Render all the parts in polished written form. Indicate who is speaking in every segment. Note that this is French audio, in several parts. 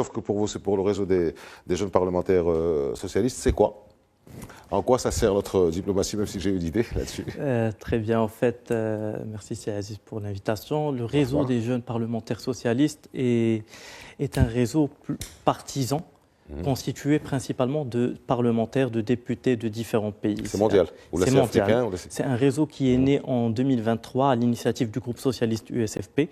Speaker 1: Sauf que pour vous, c'est pour le réseau des jeunes parlementaires socialistes, c'est quoi? En quoi ça sert notre diplomatie, même si j'ai eu d'idées là-dessus?
Speaker 2: Très bien, en fait, merci Sir Aziz pour l'invitation. Le réseau des jeunes parlementaires socialistes est un réseau partisan constitué principalement de parlementaires, de députés de différents pays.
Speaker 1: C'est mondial?
Speaker 2: C'est mondial. C'est un réseau qui est né en 2023 à l'initiative du groupe socialiste USFP,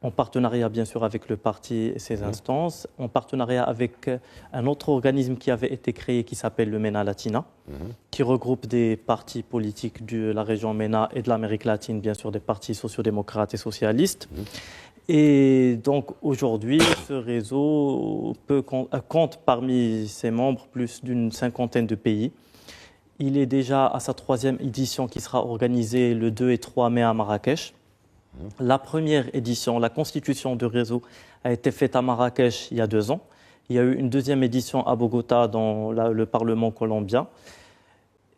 Speaker 2: en partenariat bien sûr avec le parti et ses instances, en partenariat avec un autre organisme qui avait été créé qui s'appelle le MENA Latina, qui regroupe des partis politiques de la région MENA et de l'Amérique latine, bien sûr des partis sociodémocrates et socialistes. Et donc aujourd'hui, ce réseau compte parmi ses membres plus d'une cinquantaine de pays. Il est déjà à sa 3e édition qui sera organisée le 2 et 3 mai à Marrakech. La première édition, la constitution du réseau, a été faite à Marrakech il y a 2 ans. Il y a eu une 2e édition à Bogota dans le Parlement colombien.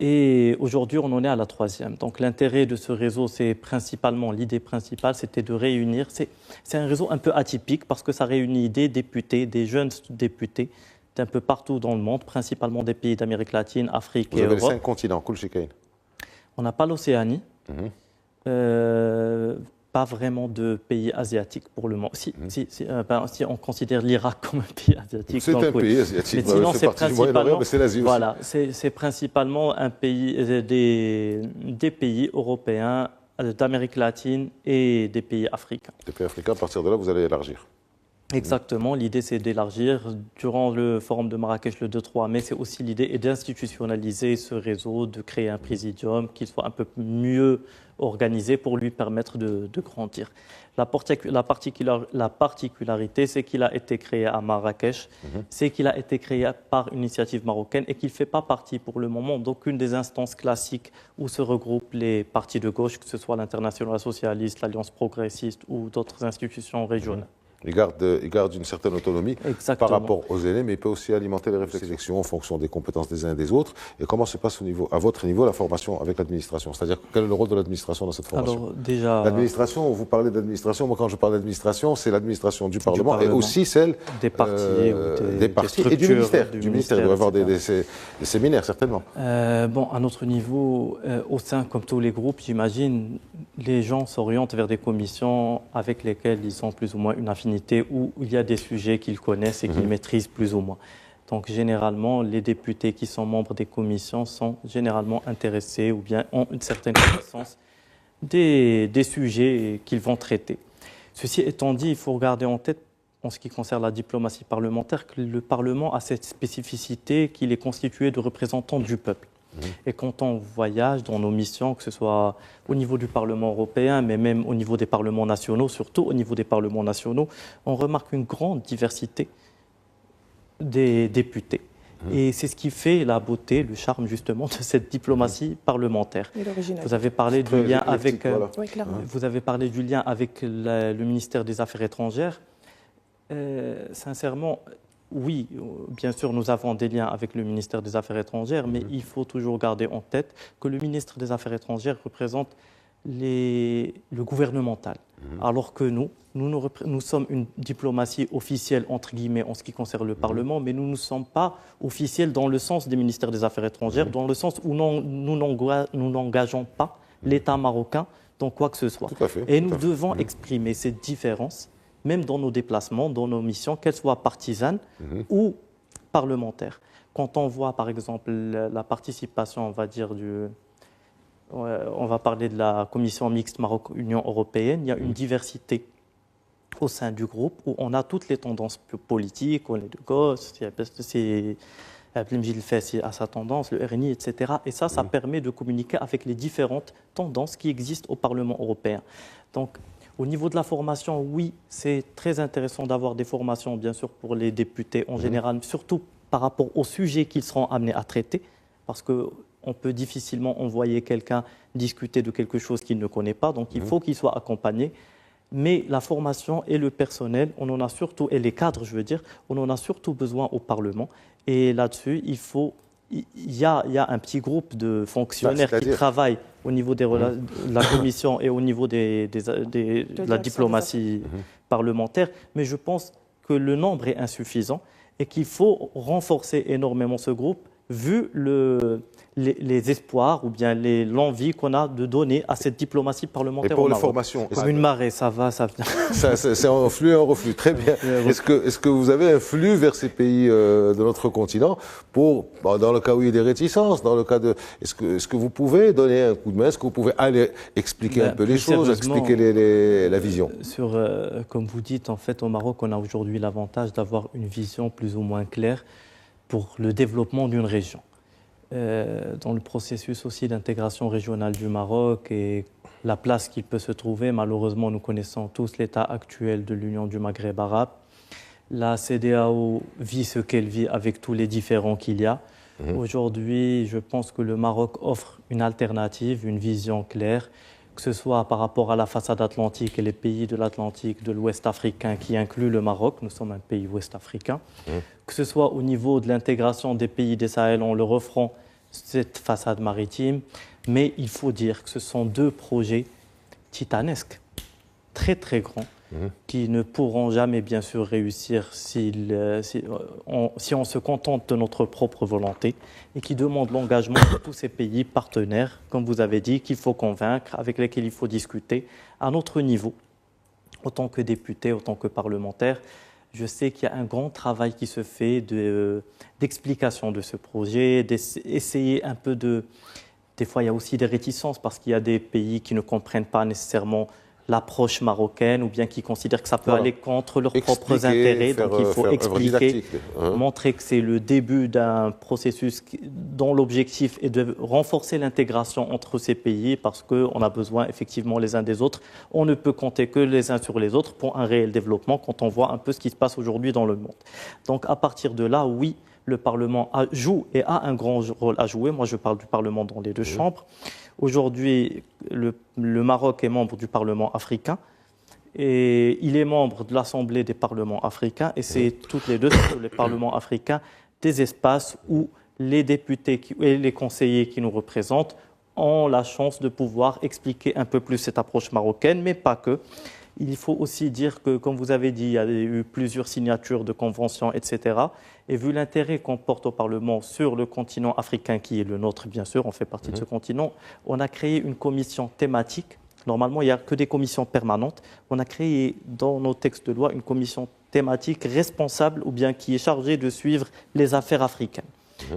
Speaker 2: Et aujourd'hui, on en est à la 3e. Donc l'intérêt de ce réseau, c'est principalement, l'idée principale, c'était de réunir. C'est un réseau un peu atypique parce que ça réunit des députés, des jeunes députés d'un peu partout dans le monde, principalement des pays d'Amérique latine, Afrique et Europe.
Speaker 1: Vous avez les 5 continents, Kul Shikain.
Speaker 2: On n'a pas l'Océanie. Pas vraiment de pays asiatiques pour le moment. Si on considère l'Irak comme un pays asiatique.
Speaker 1: C'est un pays asiatique.
Speaker 2: Mais sinon, c'est principalement,
Speaker 1: mais c'est l'Asie aussi.
Speaker 2: Voilà, c'est principalement un pays, des pays européens, d'Amérique latine et des pays africains.
Speaker 1: Des pays africains, à partir de là, vous allez élargir.
Speaker 2: Exactement, l'idée c'est d'élargir. Durant le forum de Marrakech le 2-3 mai, c'est aussi l'idée d'institutionnaliser ce réseau, de créer un présidium, qu'il soit un peu mieux organisé pour lui permettre de grandir. La particularité, c'est qu'il a été créé à Marrakech, c'est qu'il a été créé par une initiative marocaine et qu'il ne fait pas partie pour le moment d'aucune des instances classiques où se regroupent les partis de gauche, que ce soit l'Internationale socialiste, l'Alliance progressiste ou d'autres institutions régionales.
Speaker 1: Il garde une certaine autonomie par rapport aux aînés, mais il peut aussi alimenter les réflexions en fonction des compétences des uns et des autres. Et comment se passe à votre niveau la formation avec l'administration? C'est-à-dire, quel est le rôle de l'administration dans cette formation?
Speaker 2: Alors, déjà,
Speaker 1: l'administration, vous parlez d'administration. Moi, quand je parle d'administration, c'est l'administration du Parlement et aussi celle
Speaker 2: des partis,
Speaker 1: des partis et du ministère. Du ministère, il doit y avoir des séminaires, certainement.
Speaker 2: Bon, à notre niveau, au sein, comme tous les groupes, j'imagine, les gens s'orientent vers des commissions avec lesquelles ils ont plus ou moins une affinité, où il y a des sujets qu'ils connaissent et qu'ils maîtrisent plus ou moins. Donc généralement, les députés qui sont membres des commissions sont généralement intéressés ou bien ont une certaine connaissance des sujets qu'ils vont traiter. Ceci étant dit, il faut garder en tête, en ce qui concerne la diplomatie parlementaire, que le Parlement a cette spécificité qu'il est constitué de représentants du peuple. Et quand on voyage dans nos missions, que ce soit au niveau du Parlement européen, mais même au niveau des parlements nationaux, surtout au niveau des parlements nationaux, on remarque une grande diversité des députés. Et c'est ce qui fait la beauté, le charme justement de cette diplomatie parlementaire. Vous avez parlé du lien avec, vous avez parlé du lien avec le ministère des Affaires étrangères. Sincèrement, oui, bien sûr, nous avons des liens avec le ministère des Affaires étrangères, mais il faut toujours garder en tête que le ministre des Affaires étrangères représente le gouvernemental, alors que nous sommes une diplomatie officielle, entre guillemets, en ce qui concerne le Parlement, mais nous ne sommes pas officiels dans le sens des ministères des Affaires étrangères, dans le sens où nous n'engageons pas l'État marocain dans quoi que ce soit. Et nous devons exprimer cette différence même dans nos déplacements, dans nos missions, qu'elles soient partisanes ou parlementaires. Quand on voit, par exemple, la participation, on va dire, on va parler de la commission mixte Maroc-Union européenne, il y a une diversité au sein du groupe où on a toutes les tendances politiques, on est de gauche, c'est Abdelmjid Fessi à sa tendance, le RNI, etc. Et ça permet de communiquer avec les différentes tendances qui existent au Parlement européen. Donc, au niveau de la formation, oui, c'est très intéressant d'avoir des formations, bien sûr, pour les députés en général, surtout par rapport aux sujets qu'ils seront amenés à traiter, parce qu'on peut difficilement envoyer quelqu'un discuter de quelque chose qu'il ne connaît pas, donc il faut qu'il soit accompagné. Mais la formation et le personnel, on en a surtout, et les cadres, je veux dire, on en a surtout besoin au Parlement. Et là-dessus, il y a un petit groupe de fonctionnaires qui travaillent au niveau de la commission et au niveau de la diplomatie parlementaire. Mais je pense que le nombre est insuffisant et qu'il faut renforcer énormément ce groupe vu les espoirs ou bien l'envie qu'on a de donner à cette diplomatie parlementaire.
Speaker 1: Et pour
Speaker 2: au
Speaker 1: les
Speaker 2: Maroc.
Speaker 1: formations,
Speaker 2: comme une marée, ça va, ça vient.
Speaker 1: C'est un flux et un reflux, très bien. Est-ce que vous avez un flux vers ces pays de notre continent dans le cas où il y a des réticences, dans le cas de, est-ce que vous pouvez donner un coup de main, est-ce que vous pouvez aller expliquer un peu les choses, expliquer la vision?
Speaker 2: Comme vous dites, en fait, au Maroc, on a aujourd'hui l'avantage d'avoir une vision plus ou moins claire pour le développement d'une région. Dans le processus aussi d'intégration régionale du Maroc et la place qu'il peut se trouver, malheureusement, nous connaissons tous l'état actuel de l'Union du Maghreb arabe. La CEDEAO vit ce qu'elle vit avec tous les différends qu'il y a. Aujourd'hui, je pense que le Maroc offre une alternative, une vision claire, que ce soit par rapport à la façade atlantique et les pays de l'Atlantique, de l'Ouest africain qui inclut le Maroc, nous sommes un pays ouest africain, que ce soit au niveau de l'intégration des pays des Sahel en leur offrant cette façade maritime, mais il faut dire que ce sont deux projets titanesques, très très grands, qui ne pourront jamais bien sûr réussir si on se contente de notre propre volonté et qui demandent l'engagement de tous ces pays partenaires, comme vous avez dit, qu'il faut convaincre, avec lesquels il faut discuter à notre niveau, autant que député, autant que parlementaire. Je sais qu'il y a un grand travail qui se fait d'explication de ce projet, d'essayer un peu de... Des fois, il y a aussi des réticences parce qu'il y a des pays qui ne comprennent pas nécessairement l'approche marocaine ou bien qui considèrent que ça peut aller contre leurs propres intérêts. Donc il faut expliquer, montrer que c'est le début d'un processus dont l'objectif est de renforcer l'intégration entre ces pays parce qu'on a besoin effectivement les uns des autres. On ne peut compter que les uns sur les autres pour un réel développement quand on voit un peu ce qui se passe aujourd'hui dans le monde. Donc à partir de là, oui, le Parlement joue et a un grand rôle à jouer. Moi, je parle du Parlement dans les deux chambres. Aujourd'hui, le Maroc est membre du Parlement africain et il est membre de l'Assemblée des parlements africains et c'est toutes les deux, les parlements africains, des espaces où les députés et les conseillers qui nous représentent ont la chance de pouvoir expliquer un peu plus cette approche marocaine, mais pas que. Il faut aussi dire que, comme vous avez dit, il y a eu plusieurs signatures de conventions, etc. Et vu l'intérêt qu'on porte au Parlement sur le continent africain, qui est le nôtre, bien sûr, on fait partie de ce continent, on a créé une commission thématique. Normalement, il n'y a que des commissions permanentes. On a créé dans nos textes de loi une commission thématique responsable ou bien qui est chargée de suivre les affaires africaines.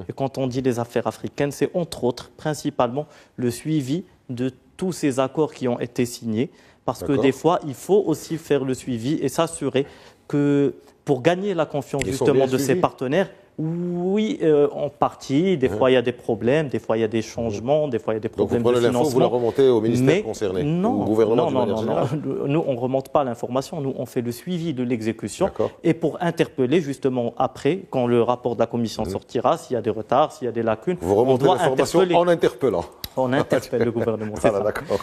Speaker 2: Et quand on dit les affaires africaines, c'est entre autres, principalement, le suivi de tous ces accords qui ont été signés. Parce que des fois, il faut aussi faire le suivi et s'assurer que pour gagner la confiance justement de ses partenaires, oui, en partie, des fois il y a des problèmes, des fois il y a des changements, des fois il y a des problèmes de financement.
Speaker 1: Donc vous la remontez au ministère concerné, au gouvernement de manière générale.
Speaker 2: Nous on ne remonte pas l'information, nous on fait le suivi de l'exécution et pour interpeller justement après, quand le rapport de la commission sortira, s'il y a des retards, s'il y a des lacunes,
Speaker 1: vous remontez l'information en interpellant.
Speaker 2: On interpelle le gouvernement,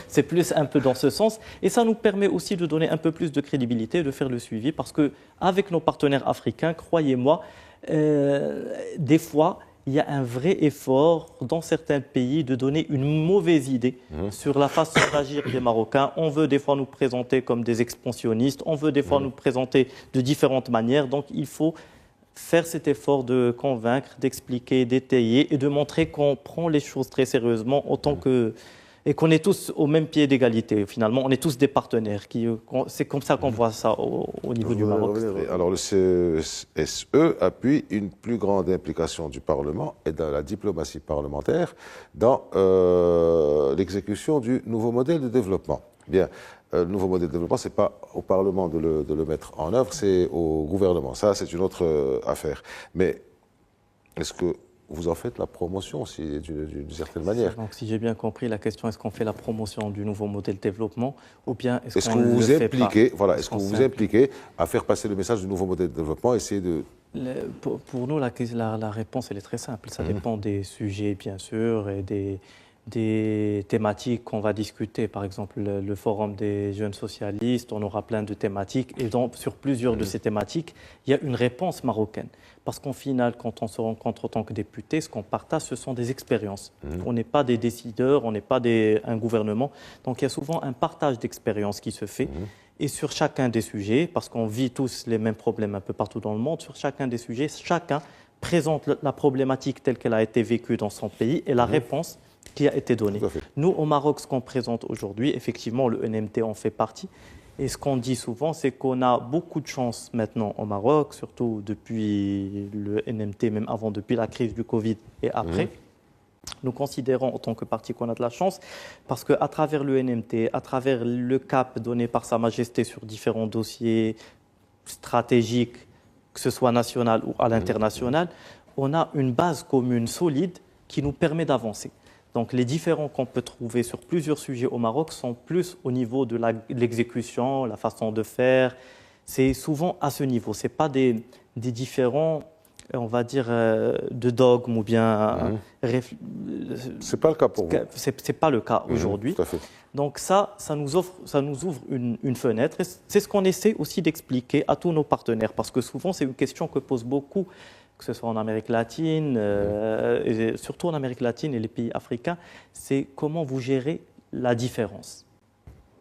Speaker 2: c'est plus un peu dans ce sens. Et ça nous permet aussi de donner un peu plus de crédibilité, de faire le suivi, parce qu'avec nos partenaires africains, croyez-moi, des fois, il y a un vrai effort dans certains pays de donner une mauvaise idée sur la façon d'agir des Marocains. On veut des fois nous présenter comme des expansionnistes, on veut des fois nous présenter de différentes manières. Donc il faut faire cet effort de convaincre, d'expliquer, d'étayer et de montrer qu'on prend les choses très sérieusement autant que... Et qu'on est tous au même pied d'égalité, finalement. On est tous des partenaires. C'est comme ça qu'on voit ça au niveau du Maroc.
Speaker 1: Alors, le CESE appuie une plus grande implication du Parlement et de la diplomatie parlementaire dans l'exécution du nouveau modèle de développement. Bien, le nouveau modèle de développement, ce n'est pas au Parlement de le mettre en œuvre, c'est au gouvernement. Ça, c'est une autre affaire. Mais est-ce que vous en faites la promotion aussi, d'une certaine manière?
Speaker 2: Donc, si j'ai bien compris, la question, est-ce qu'on fait la promotion du nouveau modèle de développement ou bien
Speaker 1: est-ce qu'on vous impliquez, voilà, est-ce que vous vous impliquez à faire passer le message du nouveau modèle de développement, essayer de...
Speaker 2: Pour nous, la réponse, elle est très simple. Ça dépend des sujets, bien sûr, et des thématiques qu'on va discuter. Par exemple, le forum des jeunes socialistes, on aura plein de thématiques. Et donc, sur plusieurs de ces thématiques, il y a une réponse marocaine. Parce qu'en final, quand on se rencontre en tant que député, ce qu'on partage, ce sont des expériences. On n'est pas des décideurs, on n'est pas un gouvernement. Donc, il y a souvent un partage d'expériences qui se fait. Et sur chacun des sujets, parce qu'on vit tous les mêmes problèmes un peu partout dans le monde, sur chacun des sujets, chacun présente la problématique telle qu'elle a été vécue dans son pays et la réponse qui a été donnée. Nous, au Maroc, ce qu'on présente aujourd'hui, effectivement, le NMT en fait partie. Et ce qu'on dit souvent, c'est qu'on a beaucoup de chance maintenant au Maroc, surtout depuis le NMT, même avant, depuis la crise du Covid et après. Nous considérons en tant que parti qu'on a de la chance parce qu'à travers le NMT, à travers le cap donné par Sa Majesté sur différents dossiers stratégiques, que ce soit national ou à l'international, on a une base commune solide qui nous permet d'avancer. Donc les différends qu'on peut trouver sur plusieurs sujets au Maroc sont plus au niveau de l'exécution, la façon de faire. C'est souvent à ce niveau. Ce n'est pas des différends, on va dire, de dogme ou bien...
Speaker 1: Ce n'est pas le cas pour vous.
Speaker 2: Ce n'est pas le cas aujourd'hui.
Speaker 1: Tout à fait.
Speaker 2: Donc ça nous ouvre une fenêtre. Et c'est ce qu'on essaie aussi d'expliquer à tous nos partenaires. Parce que souvent, c'est une question que posent beaucoup, que ce soit en Amérique latine, et surtout en Amérique latine et les pays africains, c'est comment vous gérez la différence.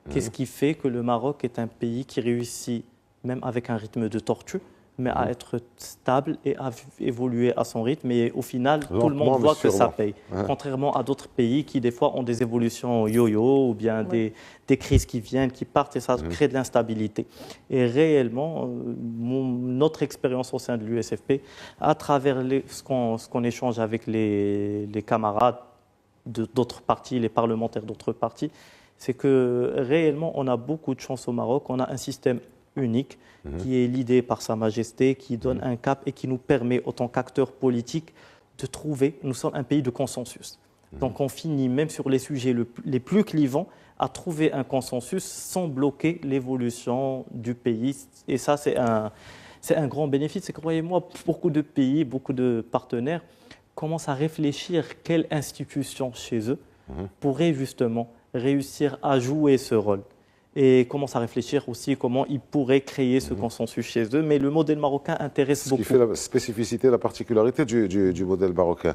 Speaker 2: Qu'est-ce qui fait que le Maroc est un pays qui réussit, même avec un rythme de tortue, mais à être stable et à évoluer à son rythme. Et au final, tout le monde voit que ça paye. Contrairement à d'autres pays qui, des fois, ont des évolutions yo-yo ou bien des crises qui viennent, qui partent et ça crée de l'instabilité. Et réellement, notre expérience au sein de l'USFP, à travers ce qu'on échange avec les camarades d'autres partis, les parlementaires d'autres partis, c'est que réellement, on a beaucoup de chance au Maroc. On a un système unique qui est l'idée par Sa Majesté, qui donne un cap et qui nous permet, en tant qu'acteurs politiques, de trouver, nous sommes un pays de consensus. Donc on finit, même sur les sujets les plus clivants, à trouver un consensus sans bloquer l'évolution du pays. Et ça, c'est un grand bénéfice. Et croyez-moi, beaucoup de pays, beaucoup de partenaires commencent à réfléchir quelle institution chez eux pourrait justement réussir à jouer ce rôle. Et commencent à réfléchir aussi comment ils pourraient créer ce consensus chez eux. Mais le modèle marocain intéresse beaucoup.
Speaker 1: Ce qui fait la spécificité, la particularité du modèle marocain.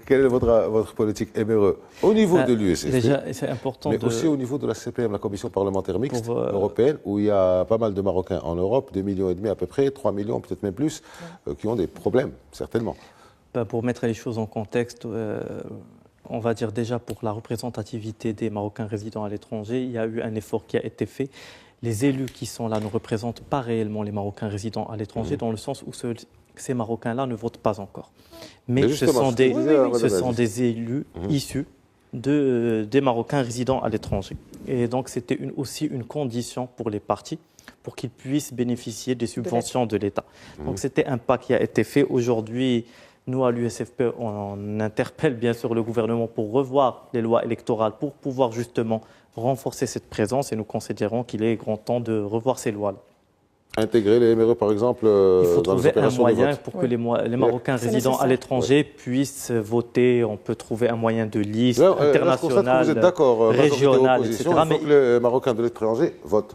Speaker 1: Quelle est votre politique MRE au niveau de l'USFP?
Speaker 2: Déjà, c'est important.
Speaker 1: Mais aussi au niveau de la CPM, la Commission parlementaire mixte européenne, où il y a pas mal de Marocains en Europe, 2,5 millions à peu près, 3 millions, peut-être même plus, qui ont des problèmes, certainement.
Speaker 2: Pour mettre les choses en contexte, on va dire déjà pour la représentativité des Marocains résidant à l'étranger, il y a eu un effort qui a été fait. Les élus qui sont là ne représentent pas réellement les Marocains résidant à l'étranger, dans le sens où ces Marocains-là ne votent pas encore. Mais ce sont des élus issus des Marocains résidant à l'étranger. Et donc c'était aussi une condition pour les partis pour qu'ils puissent bénéficier des subventions de l'État. Donc c'était un pas qui a été fait. Aujourd'hui, nous, à l'USFP, on interpelle bien sûr le gouvernement pour revoir les lois électorales, pour pouvoir justement renforcer cette présence, et nous considérons qu'il est grand temps de revoir ces lois-là.
Speaker 1: Intégrer les MRE, par exemple,
Speaker 2: il faut
Speaker 1: dans les
Speaker 2: trouver
Speaker 1: opérations
Speaker 2: un moyen
Speaker 1: de vote.
Speaker 2: pour que les Marocains résidant à l'étranger puissent voter. On peut trouver un moyen de liste international, régional, etc.
Speaker 1: Il faut que les Marocains de l'étranger votent.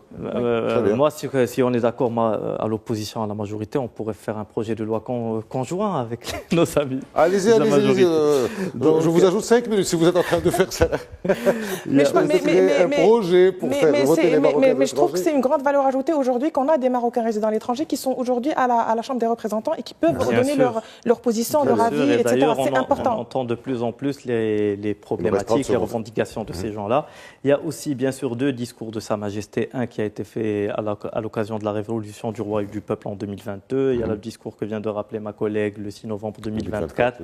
Speaker 2: Moi, si on est d'accord, à l'opposition, à la majorité, on pourrait faire un projet de loi conjoint avec nos amis.
Speaker 1: Allez-y. Je vous ajoute 5 minutes si vous êtes en train de faire ça.
Speaker 3: un
Speaker 1: projet pour faire voter les Marocains de l'étranger.
Speaker 3: Mais je trouve que c'est une grande valeur ajoutée aujourd'hui qu'on a des Marocains résidant à l'étranger qui sont aujourd'hui à la Chambre des représentants et qui peuvent donner leur position, leur avis, etc. C'est important.
Speaker 2: On entend de plus en plus les problématiques, les revendications de ces gens-là. Il y a aussi, bien sûr, 2 discours de Sa Majesté. Un qui a été fait à l'occasion de la révolution du roi et du peuple en 2022. Il y a le discours que vient de rappeler ma collègue le 6 novembre 2024.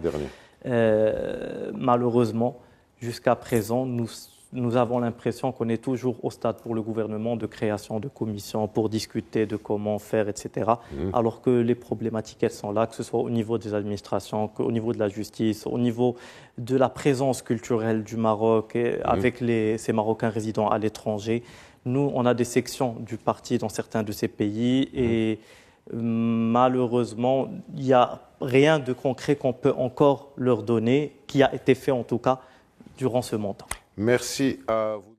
Speaker 2: Malheureusement, jusqu'à présent, nous avons l'impression qu'on est toujours au stade pour le gouvernement de création de commissions pour discuter de comment faire, etc. Alors que les problématiques, elles sont là, que ce soit au niveau des administrations, au niveau de la justice, au niveau de la présence culturelle du Maroc avec ces Marocains résidant à l'étranger. Nous, on a des sections du parti dans certains de ces pays et malheureusement, il y a rien de concret qu'on peut encore leur donner, qui a été fait en tout cas durant ce mandat.
Speaker 1: Merci à vous.